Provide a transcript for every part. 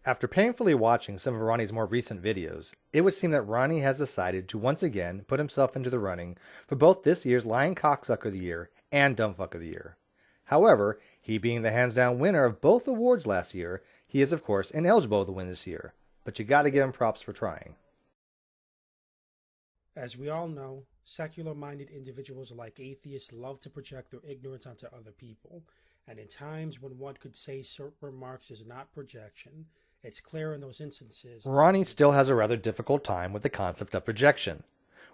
After painfully watching some of Ronnie's more recent videos, it would seem that Ronnie has decided to once again put himself into the running for both this year's Lying Cocksucker of the Year and Dumbfuck of the Year. However, he being the hands-down winner of both awards last year, he is of course ineligible to win this year, but you gotta give him props for trying. As we all know, secular-minded individuals like atheists love to project their ignorance onto other people, and in times when one could say certain remarks is not projection, it's clear in those instances. Ronnie still has a rather difficult time with the concept of projection.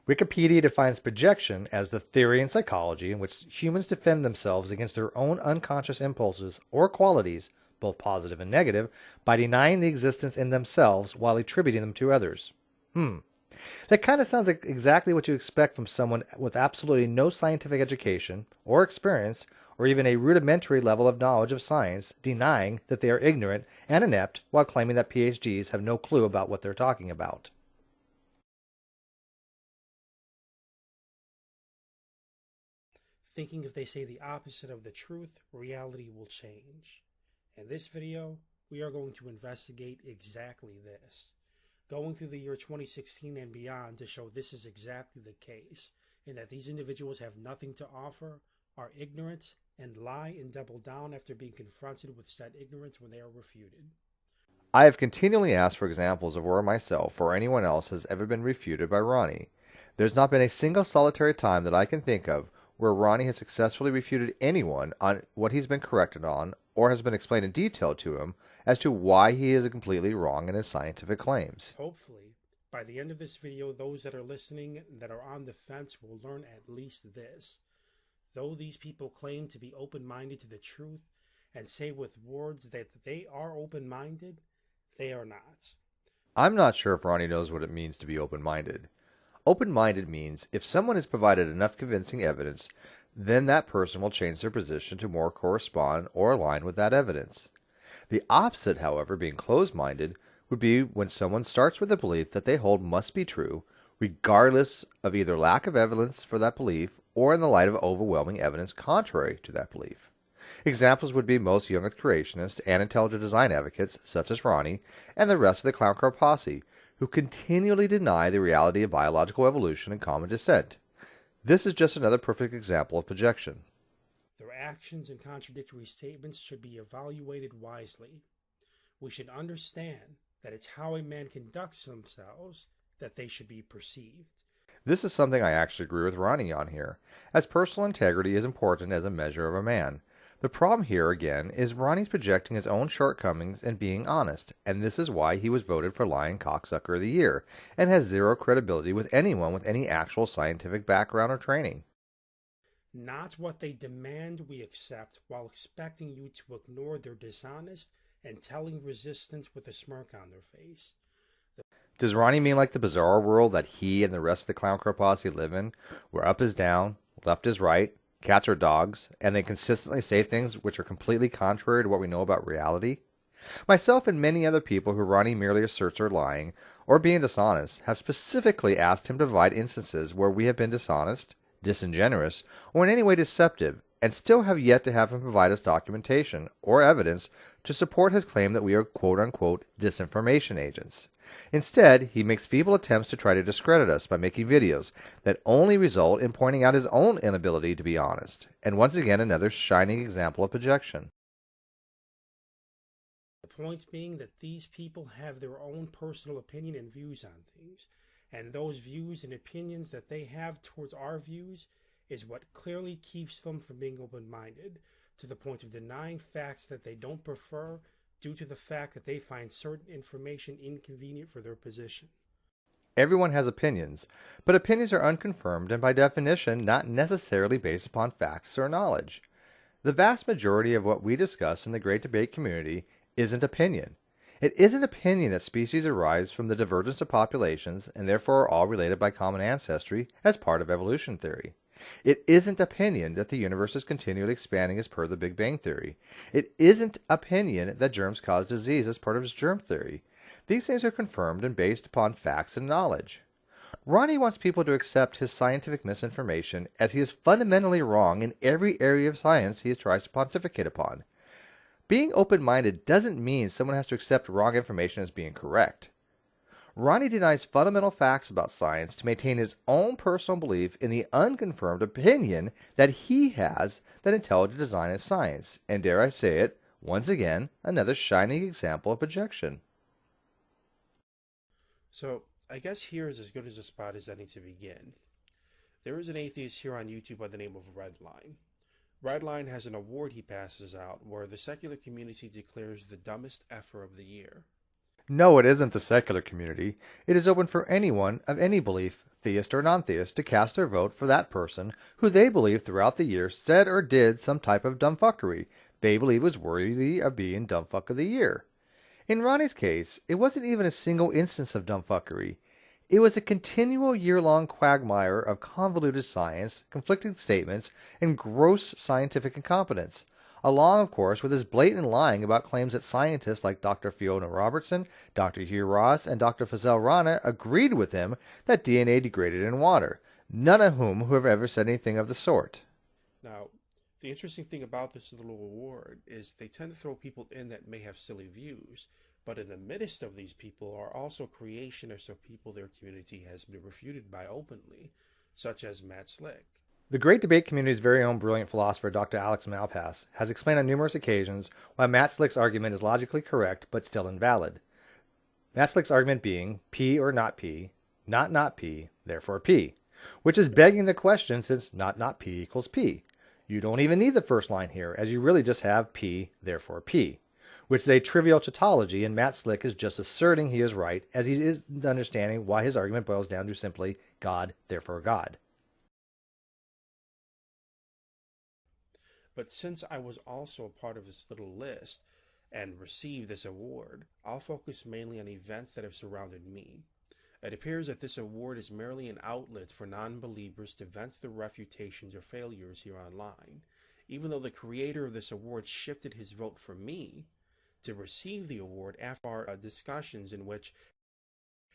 Wikipedia defines projection as the theory in psychology in which humans defend themselves against their own unconscious impulses or qualities, both positive and negative, by denying the existence in themselves while attributing them to others. That kind of sounds like exactly what you expect from someone with absolutely no scientific education or experience or even a rudimentary level of knowledge of science, denying that they are ignorant and inept while claiming that PhDs have no clue about what they're talking about. Thinking if they say the opposite of the truth, reality will change. In this video, we are going to investigate exactly this, going through the year 2016 and beyond to show this is exactly the case, and that these individuals have nothing to offer, are ignorant, and lie and double down after being confronted with said ignorance when they are refuted. I have continually asked for examples of where myself or anyone else has ever been refuted by Ronnie. There's not been a single solitary time that I can think of where Ronnie has successfully refuted anyone on what he's been corrected on or has been explained in detail to him as to why he is completely wrong in his scientific claims. Hopefully, by the end of this video, those that are listening that are on the fence will learn at least this. Though these people claim to be open-minded to the truth and say with words that they are open-minded, they are not. I'm not sure if Ronnie knows what it means to be open-minded. Open-minded means if someone is provided enough convincing evidence, then that person will change their position to more correspond or align with that evidence. The opposite, however, being closed-minded, would be when someone starts with a belief that they hold must be true, regardless of either lack of evidence for that belief or in the light of overwhelming evidence contrary to that belief. Examples would be most young earth creationists and intelligent design advocates, such as Ronnie, and the rest of the clown car posse, who continually deny the reality of biological evolution and common descent. This is just another perfect example of projection. Their actions and contradictory statements should be evaluated wisely. We should understand that it's how a man conducts themselves that they should be perceived. This is something I actually agree with Ronnie on here, as personal integrity is important as a measure of a man. The problem here, again, is Ronnie's projecting his own shortcomings and being honest, and this is why he was voted for Lying Cocksucker of the Year, and has zero credibility with anyone with any actual scientific background or training. Not what they demand we accept while expecting you to ignore their dishonest and telling resistance with a smirk on their face. Does Ronnie mean like the bizarre world that he and the rest of the clown car posse live in, where up is down, left is right, cats are dogs, and they consistently say things which are completely contrary to what we know about reality? Myself and many other people who Ronnie merely asserts are lying or being dishonest have specifically asked him to provide instances where we have been dishonest, disingenuous, or in any way deceptive, and still have yet to have him provide us documentation or evidence to support his claim that we are quote-unquote disinformation agents. Instead, he makes feeble attempts to try to discredit us by making videos that only result in pointing out his own inability to be honest, and once again another shining example of projection. The point being that these people have their own personal opinion and views on things, and those views and opinions that they have towards our views is what clearly keeps them from being open-minded, to the point of denying facts that they don't prefer due to the fact that they find certain information inconvenient for their position. Everyone has opinions, but opinions are unconfirmed and by definition not necessarily based upon facts or knowledge. The vast majority of what we discuss in the Great Debate community isn't opinion. It isn't opinion that species arise from the divergence of populations and therefore are all related by common ancestry as part of evolution theory. It isn't opinion that the universe is continually expanding as per the Big Bang Theory. It isn't opinion that germs cause disease as part of germ theory. These things are confirmed and based upon facts and knowledge. Ronnie wants people to accept his scientific misinformation as he is fundamentally wrong in every area of science he tries to pontificate upon. Being open-minded doesn't mean someone has to accept wrong information as being correct. Ronnie denies fundamental facts about science to maintain his own personal belief in the unconfirmed opinion that he has that intelligent design is science, and dare I say it, once again, another shining example of projection. So, I guess here is as good as a spot as any to begin. There is an atheist here on YouTube by the name of Redline. Redline has an award he passes out where the secular community declares the dumbest effer of the year. No, it isn't the secular community. It is open for anyone of any belief, theist or non-theist, to cast their vote for that person who they believe throughout the year said or did some type of dumbfuckery they believe was worthy of being Dumbfuck of the Year. In Ronnie's case, it wasn't even a single instance of dumbfuckery. It was a continual year-long quagmire of convoluted science, conflicting statements, and gross scientific incompetence, along, of course, with his blatant lying about claims that scientists like Dr. Fiona Robertson, Dr. Hugh Ross, and Dr. Fazell Rana agreed with him that DNA degraded in water, none of whom have ever said anything of the sort. Now, the interesting thing about this little award is they tend to throw people in that may have silly views, but in the midst of these people are also creationists or people their community has been refuted by openly, such as Matt Slick. The great debate community's very own brilliant philosopher, Dr. Alex Malpass, has explained on numerous occasions why Matt Slick's argument is logically correct but still invalid. Matt Slick's argument being P or not P, not P, therefore P, which is begging the question since not P equals P. You don't even need the first line here, as you really just have P, therefore P, which is a trivial tautology, and Matt Slick is just asserting he is right, as he is understanding why his argument boils down to simply God, therefore God. But since I was also a part of this little list and received this award, I'll focus mainly on events that have surrounded me. It appears that this award is merely an outlet for non-believers to vent their refutations or failures here online, even though the creator of this award shifted his vote for me to receive the award after our discussions in which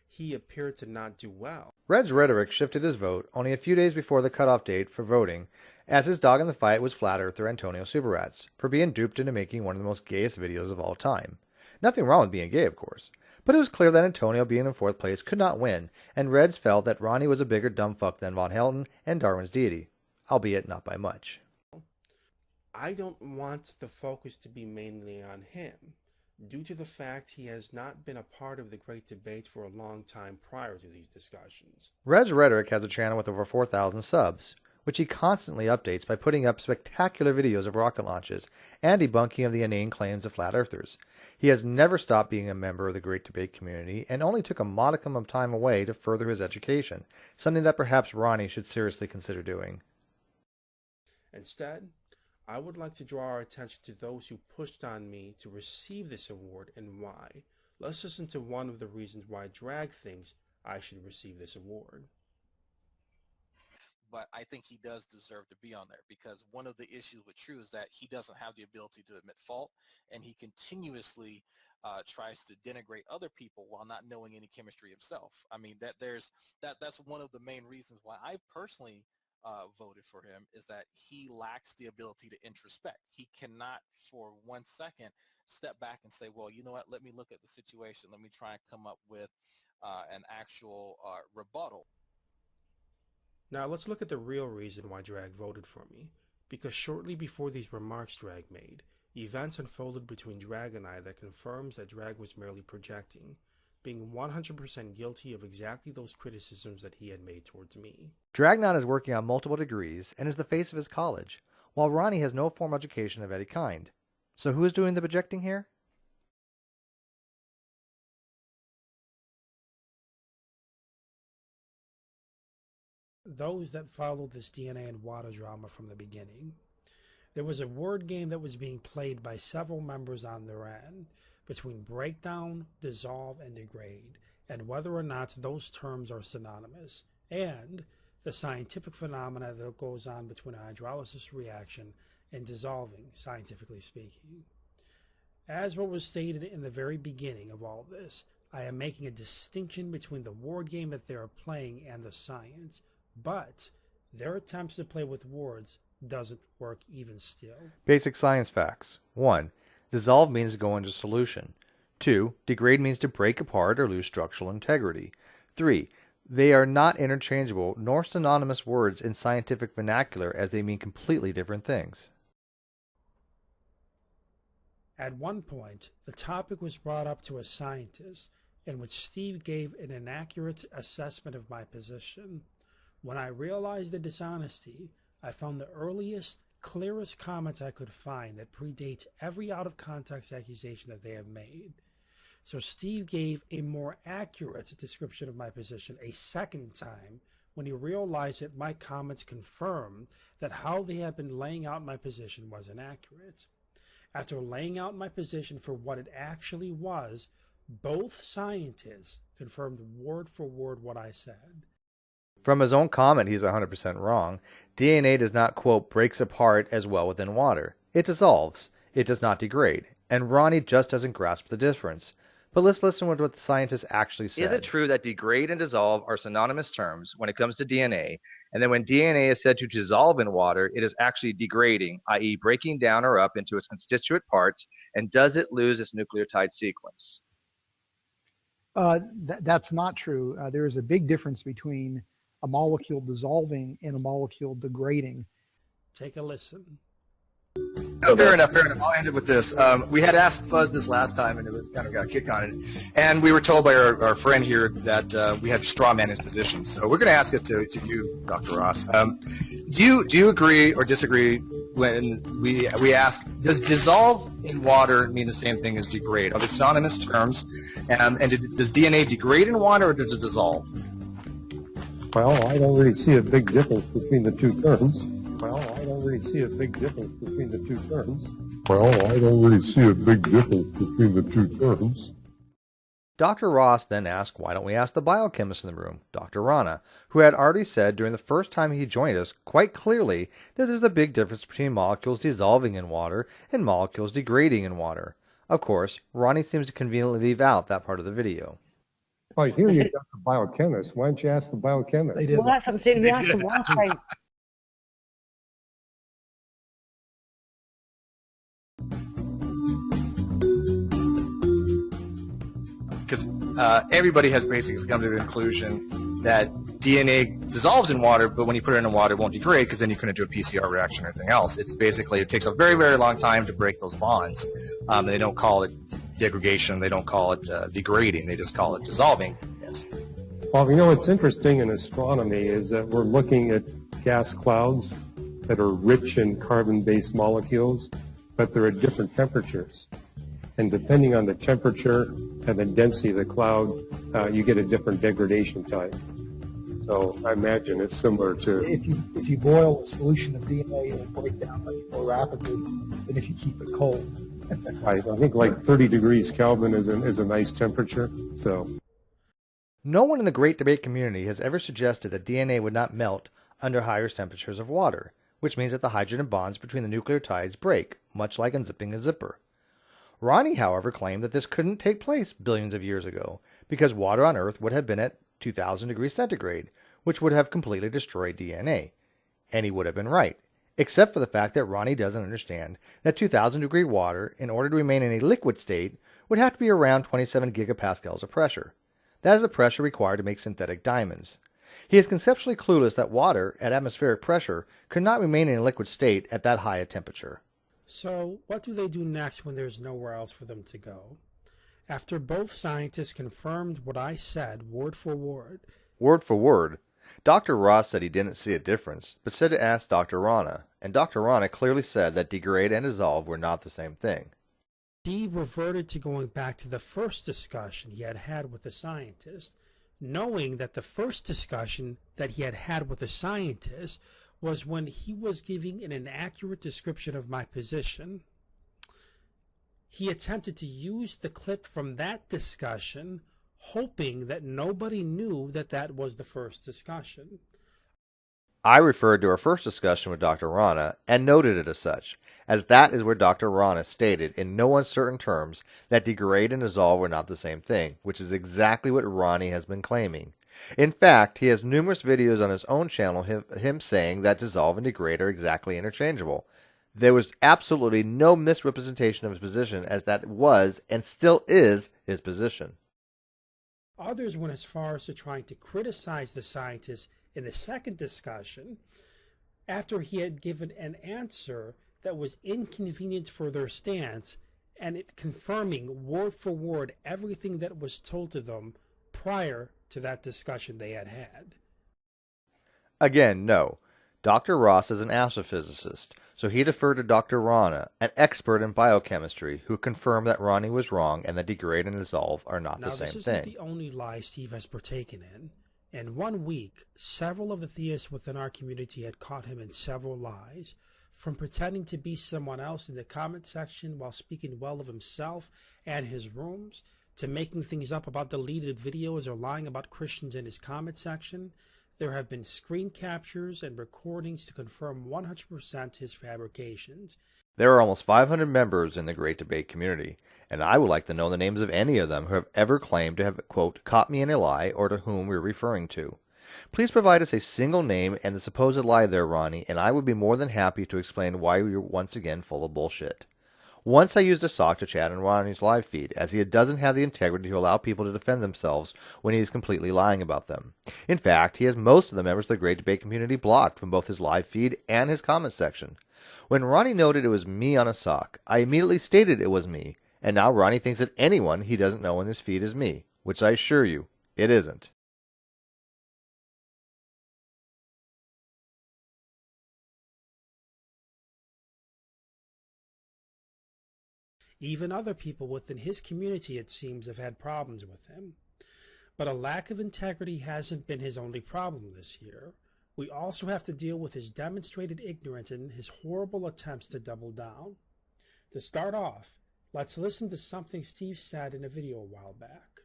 he appeared to not do well. Red's rhetoric shifted his vote only a few days before the cutoff date for voting, as his dog in the fight was Flat Earther Antonio Subarats, for being duped into making one of the most gayest videos of all time. Nothing wrong with being gay, of course, but it was clear that Antonio being in fourth place could not win, and Reds felt that Ronnie was a bigger dumbfuck than Von Helton and Darwin's deity, albeit not by much. I don't want the focus to be mainly on him, due to the fact he has not been a part of the great debate for a long time prior to these discussions. Red's Rhetoric has a channel with over 4,000 subs, which he constantly updates by putting up spectacular videos of rocket launches and debunking of the inane claims of flat earthers. He has never stopped being a member of the great debate community and only took a modicum of time away to further his education, something that perhaps Ronnie should seriously consider doing. Instead, I would like to draw our attention to those who pushed on me to receive this award and why. Let's listen to one of the reasons why Drag thinks I should receive this award. But I think he does deserve to be on there because one of the issues with True is that he doesn't have the ability to admit fault, and he continuously tries to denigrate other people while not knowing any chemistry himself. I mean, that's one of the main reasons why I personally voted for him, is that he lacks the ability to introspect. He cannot for 1 second step back and say, well, you know what, let me look at the situation. Let me try and come up with an actual rebuttal. Now let's look at the real reason why Drag voted for me. Because shortly before these remarks Drag made, events unfolded between Drag and I that confirms that Drag was merely projecting, being 100% guilty of exactly those criticisms that he had made towards me. Dragnon is working on multiple degrees and is the face of his college, while Ronnie has no formal education of any kind. So who is doing the projecting here? Those that followed this DNA and water drama from the beginning. There was a word game that was being played by several members on their end between breakdown, dissolve, and degrade, and whether or not those terms are synonymous, and the scientific phenomena that goes on between a hydrolysis reaction and dissolving, scientifically speaking. As what was stated in the very beginning of all this, I am making a distinction between the word game that they are playing and the science, but their attempts to play with words doesn't work even still. Basic science facts. 1. Dissolve means to go into solution. 2. Degrade means to break apart or lose structural integrity. 3. They are not interchangeable nor synonymous words in scientific vernacular, as they mean completely different things. At one point, the topic was brought up to a scientist in which Steve gave an inaccurate assessment of my position. When I realized the dishonesty, I found the earliest, clearest comments I could find that predates every out-of-context accusation that they have made. So Steve gave a more accurate description of my position a second time when he realized that my comments confirmed that how they had been laying out my position was inaccurate. After laying out my position for what it actually was, both scientists confirmed word for word what I said. From his own comment, he's 100% wrong. DNA does not, quote, breaks apart as well within water. It dissolves. It does not degrade. And Ronnie just doesn't grasp the difference. But let's listen to what the scientists actually said. Is it true that degrade and dissolve are synonymous terms when it comes to DNA, and then when DNA is said to dissolve in water, it is actually degrading, i.e. breaking down or up into its constituent parts, and does it lose its nucleotide sequence? That's not true. There is a big difference between a molecule dissolving and a molecule degrading. Take a listen. Oh, fair enough. I'll end it with this. We had asked Fuzz this last time, and it was kind of got a kick on it. And we were told by our friend here that we had straw man his position. So we're going to ask it to you, Dr. Ross. Do you agree or disagree when we ask, does dissolve in water mean the same thing as degrade? Are they synonymous terms? And does DNA degrade in water, or does it dissolve? Well, I don't really see a big difference between the two terms. Dr. Ross then asked, why don't we ask the biochemist in the room, Dr. Rana, who had already said during the first time he joined us quite clearly that there's a big difference between molecules dissolving in water and molecules degrading in water. Of course, Ronnie seems to conveniently leave out that part of the video. Well, here you got the biochemist. Why don't you ask the biochemist? Well, that's what I'm saying. We asked him last time. Because everybody has basically come to the conclusion that DNA dissolves in water, but when you put it in water, it won't degrade, because then you couldn't do a PCR reaction or anything else. It's basically, it takes a very, very long time to break those bonds. They don't call it degradation. They don't call it degrading. They just call it dissolving. Yes. Well, you know what's interesting in astronomy is that we're looking at gas clouds that are rich in carbon-based molecules, but they're at different temperatures. And depending on the temperature and the density of the cloud, you get a different degradation time. So I imagine it's similar to... If you boil a solution of DNA, it'll break down much more rapidly than if you keep it cold. I think like 30 degrees Kelvin is a nice temperature. So no one in the great debate community has ever suggested that DNA would not melt under higher temperatures of water, which means that the hydrogen bonds between the nucleotides break, much like unzipping a zipper. Ronnie, however, claimed that this couldn't take place billions of years ago, because water on Earth would have been at 2,000 degrees centigrade, which would have completely destroyed DNA. And he would have been right, except for the fact that Ronnie doesn't understand that 2,000 degree water, in order to remain in a liquid state, would have to be around 27 gigapascals of pressure. That is the pressure required to make synthetic diamonds. He is conceptually clueless that water at atmospheric pressure could not remain in a liquid state at that high a temperature. So what do they do next when there's nowhere else for them to go? After both scientists confirmed what I said word for word, Dr. Ross said he didn't see a difference, but said to ask Dr. Rana, and Dr. Rana clearly said that degrade and dissolve were not the same thing. Steve reverted to going back to the first discussion he had with the scientist, knowing that the first discussion that he had with the scientist was when he was giving an inaccurate description of my position. He attempted to use the clip from that discussion, hoping that nobody knew that that was the first discussion. I referred to our first discussion with Dr. Rana and noted it as such, as that is where Dr. Rana stated in no uncertain terms that degrade and dissolve were not the same thing, which is exactly what Ronnie has been claiming. In fact, he has numerous videos on his own channel him saying that dissolve and degrade are exactly interchangeable. There was absolutely no misrepresentation of his position, as that was and still is his position. Others went as far as to trying to criticize the scientist in the second discussion after he had given an answer that was inconvenient for their stance and it confirming word for word everything that was told to them prior to that discussion they had had. Again, no. Dr. Ross is an astrophysicist, so he deferred to Dr. Rana, an expert in biochemistry, who confirmed that Ronnie was wrong and that degrade and dissolve are not the same Now, this thing. isn't the only lie Steve has partaken in. In 1 week, several of the theists within our community had caught him in several lies, from pretending to be someone else in the comment section while speaking well of himself and his rooms, to making things up about deleted videos or lying about Christians in his comment section. There have been screen captures and recordings to confirm 100% his fabrications. There are almost 500 members in the Great Debate community, and I would like to know the names of any of them who have ever claimed to have, quote, caught me in a lie or to whom we're referring to. Please provide us a single name and the supposed lie there, Ronnie, and I would be more than happy to explain why you're once again full of bullshit. Once I used a sock to chat on Ronnie's live feed, as he doesn't have the integrity to allow people to defend themselves when he is completely lying about them. In fact, he has most of the members of the Great Debate community blocked from both his live feed and his comment section. When Ronnie noted it was me on a sock, I immediately stated it was me, and now Ronnie thinks that anyone he doesn't know in his feed is me, which I assure you, it isn't. Even other people within his community, it seems, have had problems with him. But a lack of integrity hasn't been his only problem this year. We also have to deal with his demonstrated ignorance and his horrible attempts to double down. To start off, let's listen to something Steve said in a video a while back.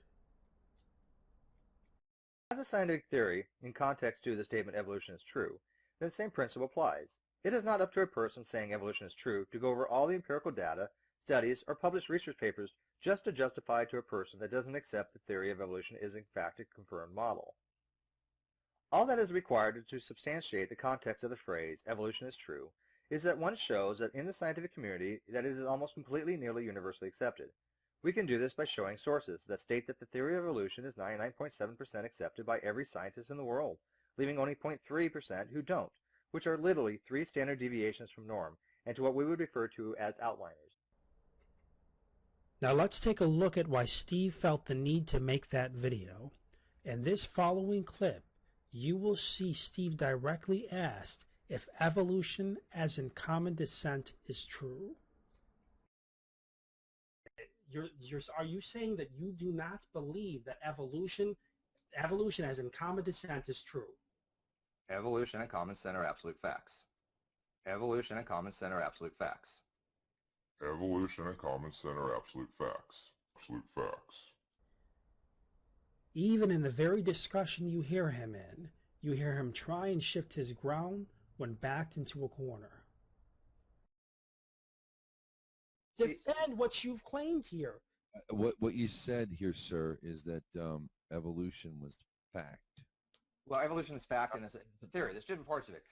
As a scientific theory, in context to the statement evolution is true, then the same principle applies. It is not up to a person saying evolution is true to go over all the empirical data, studies, or published research papers just to justify to a person that doesn't accept the theory of evolution is in fact a confirmed model. All that is required to substantiate the context of the phrase evolution is true is that one shows that in the scientific community that it is almost completely nearly universally accepted. We can do this by showing sources that state that the theory of evolution is 99.7% accepted by every scientist in the world, leaving only 0.3% who don't, which are literally 3 standard deviations from norm and to what we would refer to as outliers. Now let's take a look at why Steve felt the need to make that video. In this following clip, you will see Steve directly asked if evolution as in common descent is true. Are you saying that you do not believe that evolution as in common descent is true? Evolution and common sense are absolute facts. Evolution and common sense are absolute facts. Evolution and common sense are absolute facts. Absolute facts. Even in the very discussion you hear him in, you hear him try and shift his ground when backed into a corner. Defend what you've claimed here. What you said here, sir, is that evolution was fact. Well, evolution is fact and it's a theory. There's different parts of it.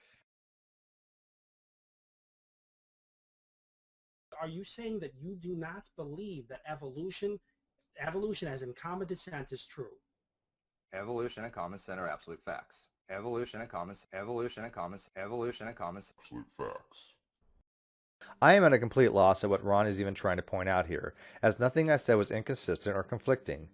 Are you saying that you do not believe that evolution as in common descent is true? Evolution and common sense are absolute facts. Evolution and common Absolute facts. I am at a complete loss at what Ron is even trying to point out here, as nothing I said was inconsistent or conflicting.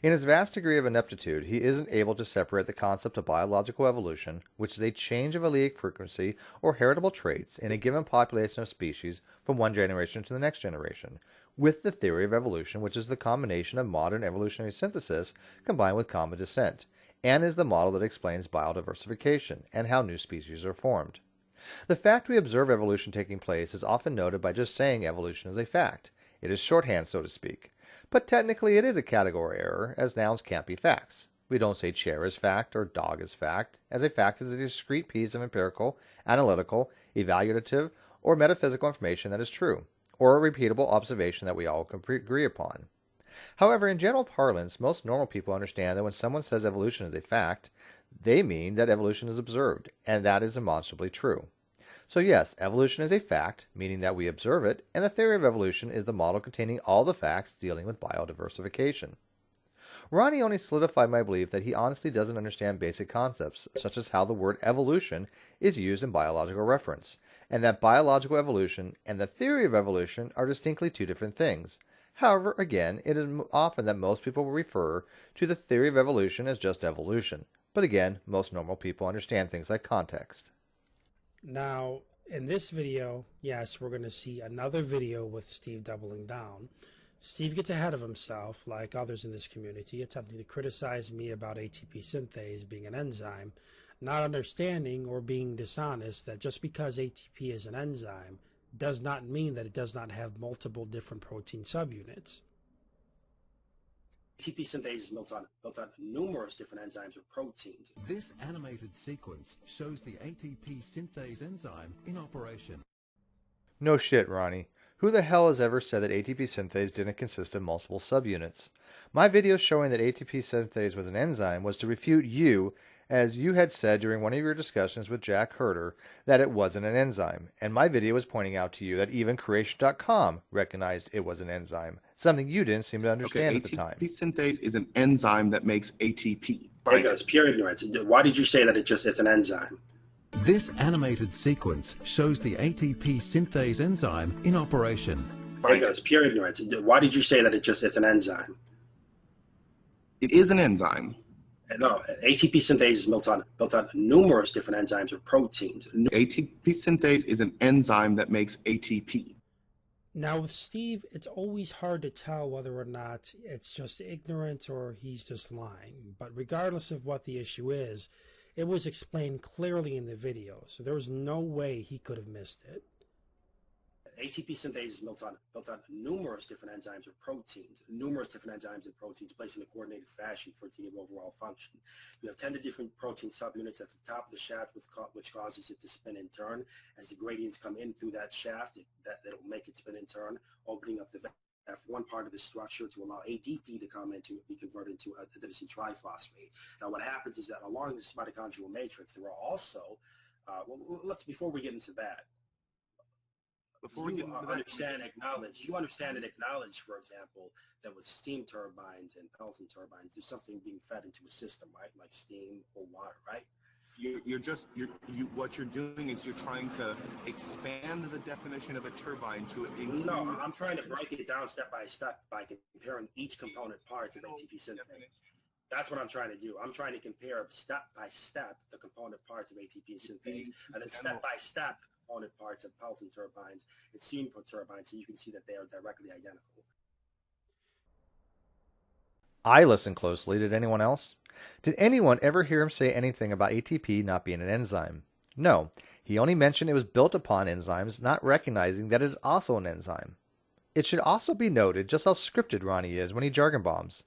In his vast degree of ineptitude, he isn't able to separate the concept of biological evolution, which is a change of allelic frequency or heritable traits in a given population of species from one generation to the next generation, with the theory of evolution, which is the combination of modern evolutionary synthesis combined with common descent, and is the model that explains biodiversification and how new species are formed. The fact we observe evolution taking place is often noted by just saying evolution is a fact. It is shorthand, so to speak. But technically it is a category error, as nouns can't be facts. We don't say chair is fact or dog is fact, as a fact is a discrete piece of empirical, analytical, evaluative, or metaphysical information that is true, or a repeatable observation that we all can agree upon. However, in general parlance, most normal people understand that when someone says evolution is a fact, they mean that evolution is observed, and that is demonstrably true. So yes, evolution is a fact, meaning that we observe it, and the theory of evolution is the model containing all the facts dealing with biodiversification. Ronnie only solidified my belief that he honestly doesn't understand basic concepts, such as how the word evolution is used in biological reference, and that biological evolution and the theory of evolution are distinctly two different things. However, again, it is often that most people will refer to the theory of evolution as just evolution. But again, most normal people understand things like context. Now, in this video, yes, we're going to see another video with Steve doubling down. Steve gets ahead of himself, like others in this community, attempting to criticize me about ATP synthase being an enzyme, not understanding or being dishonest that just because ATP is an enzyme does not mean that it does not have multiple different protein subunits. ATP synthase is built on numerous different enzymes or proteins. This animated sequence shows the ATP synthase enzyme in operation. No shit, Ronnie. Who the hell has ever said that ATP synthase didn't consist of multiple subunits? My video showing that ATP synthase was an enzyme was to refute you, as you had said during one of your discussions with Jack Herder, that it wasn't an enzyme. And my video was pointing out to you that even Creation.com recognized it was an enzyme, something you didn't seem to understand at the time. ATP synthase is an enzyme that makes ATP. Hey guys, pure ignorance. Why did you say that it's an enzyme? This animated sequence shows the ATP synthase enzyme in operation. Hey guys, pure ignorance. Why did you say that it's an enzyme? It is an enzyme. No, ATP synthase is built on numerous different enzymes or proteins. ATP synthase is an enzyme that makes ATP. Now with Steve, it's always hard to tell whether or not it's just ignorance or he's just lying. But regardless of what the issue is, it was explained clearly in the video, so there was no way he could have missed it. ATP synthase is built on numerous different enzymes or proteins, placed in a coordinated fashion for it to give overall function. You have 10 different protein subunits at the top of the shaft, which causes it to spin and turn. As the gradients come in through that shaft, that'll make it spin and turn, opening up the F1 part of the structure to allow ADP to come in to be converted into adenosine triphosphate. Now, what happens is that along this mitochondrial matrix, there are also, before we get into that, you understand and acknowledge, for example, that with steam turbines and Pelton turbines, there's something being fed into a system, right? Like steam or water, right? What you're doing is you're trying to expand the definition of a turbine to include... No, I'm trying to break it down step by step by comparing each component parts of ATP synthase. That's what I'm trying to do. I'm trying to compare step by step the component parts of ATP synthase, and then step by step the component parts of Pelton turbines and steam turbines, so you can see that they are directly identical. I listened closely. Did anyone else? Did anyone ever hear him say anything about ATP not being an enzyme? No. He only mentioned it was built upon enzymes, not recognizing that it is also an enzyme. It should also be noted just how scripted Ronnie is when he jargon bombs.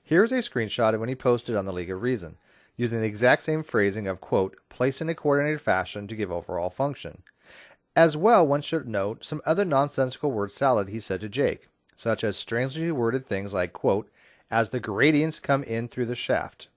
Here's a screenshot of when he posted on the League of Reason, using the exact same phrasing of, quote, place in a coordinated fashion to give overall function. As well, one should note some other nonsensical word salad he said to Jake, such as strangely worded things like, quote, as the gradients come in through the shaft.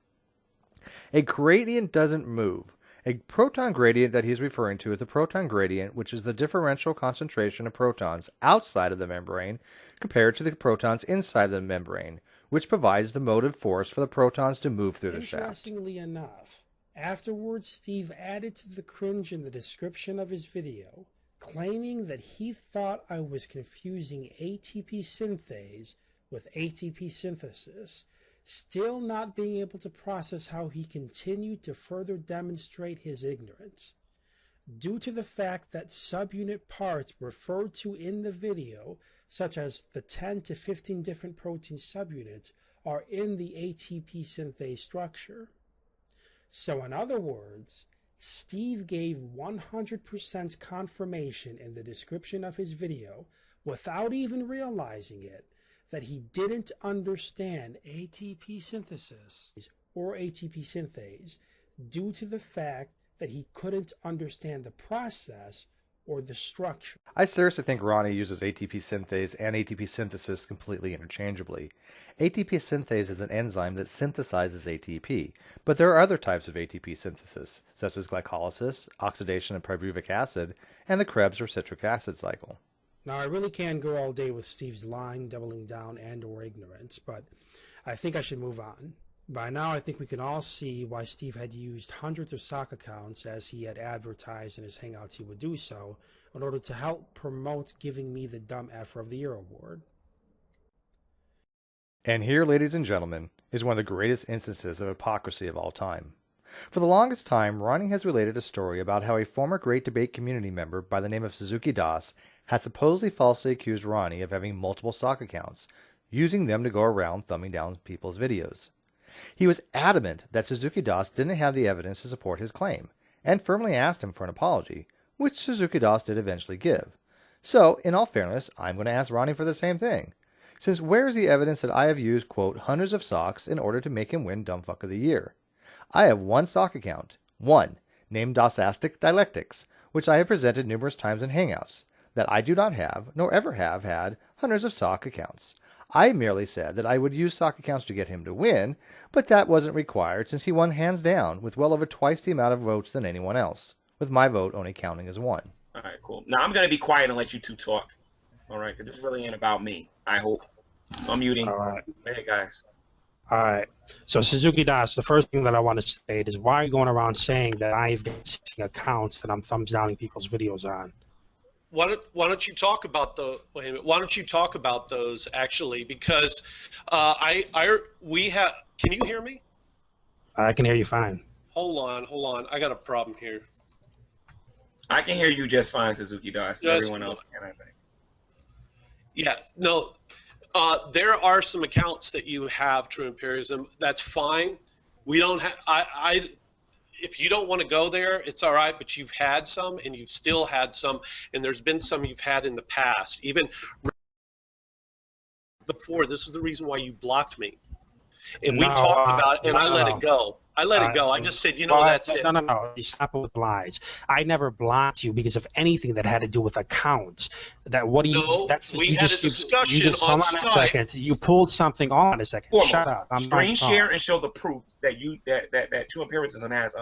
A gradient doesn't move. A proton gradient that he's referring to is the proton gradient, which is the differential concentration of protons outside of the membrane compared to the protons inside the membrane, which provides the motive force for the protons to move through the shaft. Interestingly enough, afterwards Steve added to the cringe in the description of his video, claiming that he thought I was confusing ATP synthase with ATP synthesis, still not being able to process how he continued to further demonstrate his ignorance. Due to the fact that subunit parts referred to in the video, such as the 10 to 15 different protein subunits, are in the ATP synthase structure. So in other words, Steve gave 100% confirmation in the description of his video, without even realizing it, that he didn't understand ATP synthesis or ATP synthase due to the fact that he couldn't understand the process or the structure. I seriously think Ronnie uses ATP synthase and ATP synthesis completely interchangeably. ATP synthase is an enzyme that synthesizes ATP, but there are other types of ATP synthesis, such as glycolysis, oxidation of pyruvic acid, and the Krebs or citric acid cycle. Now, I really can go all day with Steve's lying, doubling down, and or ignorance, but I think I should move on. By now, I think we can all see why Steve had used hundreds of sock accounts, as he had advertised in his Hangouts he would do so, in order to help promote giving me the Dumb Effer of the Year award. And here, ladies and gentlemen, is one of the greatest instances of hypocrisy of all time. For the longest time, Ronnie has related a story about how a former Great Debate community member by the name of Suzuki Das had supposedly falsely accused Ronnie of having multiple sock accounts, using them to go around thumbing down people's videos. He was adamant that Suzuki Das didn't have the evidence to support his claim, and firmly asked him for an apology, which Suzuki Das did eventually give. So, in all fairness, I'm going to ask Ronnie for the same thing. Since where is the evidence that I have used, quote, hundreds of socks in order to make him win Dumbfuck of the Year? I have one sock account, one, named Dasastic Dialectics, which I have presented numerous times in Hangouts, that I do not have, nor ever have had, hundreds of sock accounts. I merely said that I would use sock accounts to get him to win, but that wasn't required since he won hands down with well over twice the amount of votes than anyone else, with my vote only counting as one. All right, cool. Now I'm going to be quiet and let you two talk. All right, because this really ain't about me, I hope. I'm muting. All right. Hey, guys. All right. So, Suzuki Das, the first thing that I want to state is, why are you going around saying that I've got 60 accounts that I'm thumbs downing people's videos on? Why don't you talk about the? Wait a minute. Why don't you talk about those actually? Because we have. Can you hear me? I can hear you fine. Hold on. I got a problem here. I can hear you just fine, Suzuki Das. Yes, everyone else can, I think. Yeah. No. There are some accounts that you have, True Empiricism. That's fine. We don't have. If you don't want to go there, it's all right, but you've had some, and you've still had some, and there's been some you've had in the past. Even before, this is the reason why you blocked me. And we talked about it, and I let it go. I let it go. I just said, that's it. No. You stop it with lies. I never blocked you because of anything that had to do with accounts. What do you? No, we had a discussion on Skype. Hold on a second. You pulled something on a second. Foremost, Shut up. Screen share and show the proof that that True Empiricism has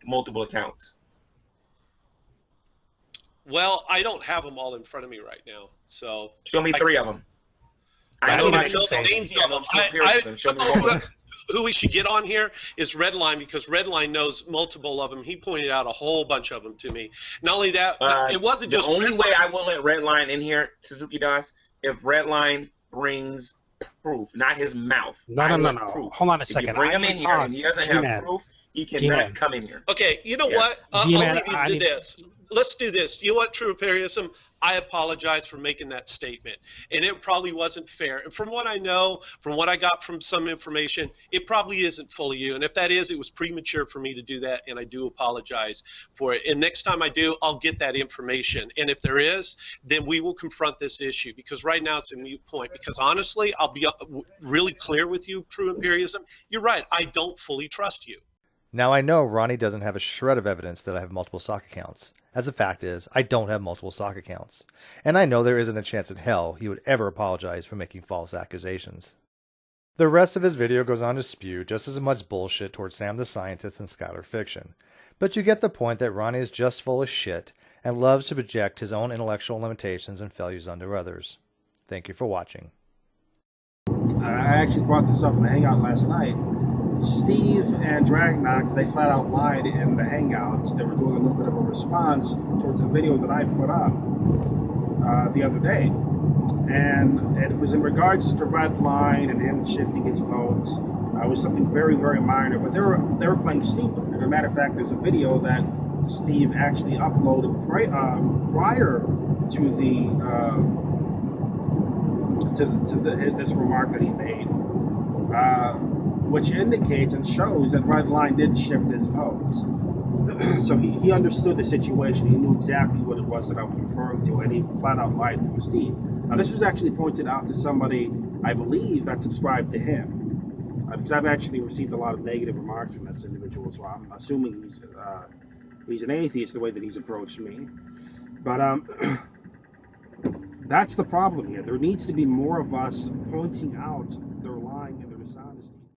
multiple accounts. Well, I don't have them all in front of me right now, so show me three of them. I don't even know the names of them. Who we should get on here is Redline, because Redline knows multiple of them. He pointed out a whole bunch of them to me. Not only that, it wasn't just the only way I will let Redline in here, Suzuki Das, if Redline brings proof, not his mouth. No. Hold on a second. If you bring him in here and he doesn't have proof, he cannot come in here. Okay, you know what? I'll leave you to this. Let's do this. You know what, True Empiricism? I apologize for making that statement. And it probably wasn't fair. And from what I know, from what I got from some information, it probably isn't fully you. And if that is, it was premature for me to do that, and I do apologize for it. And next time I do, I'll get that information. And if there is, then we will confront this issue, because right now it's a moot point. Because honestly, I'll be really clear with you, True Empiricism. You're right. I don't fully trust you. Now I know Ronnie doesn't have a shred of evidence that I have multiple sock accounts. As a fact is, I don't have multiple sock accounts. And I know there isn't a chance in hell he would ever apologize for making false accusations. The rest of his video goes on to spew just as much bullshit towards Sam the Scientist and Skylar Fiction. But you get the point that Ronnie is just full of shit and loves to project his own intellectual limitations and failures onto others. Thank you for watching. I actually brought this up in the Hangout last night. Steve and Dragnox, they flat out lied in the Hangouts. They were doing a little bit of a response towards a video that I put up the other day. And it was in regards to Redline and him shifting his votes. It was something very, very minor, but they were playing stupid. As a matter of fact, there's a video that Steve actually uploaded prior to this remark that he made. Which indicates and shows that Redline did shift his votes. So he understood the situation. He knew exactly what it was that I was referring to, and he flat out lied through his teeth. Now, this was actually pointed out to somebody, I believe, that subscribed to him, because I've actually received a lot of negative remarks from this individual, so I'm assuming he's an atheist the way that he's approached me. But that's the problem here. There needs to be more of us pointing out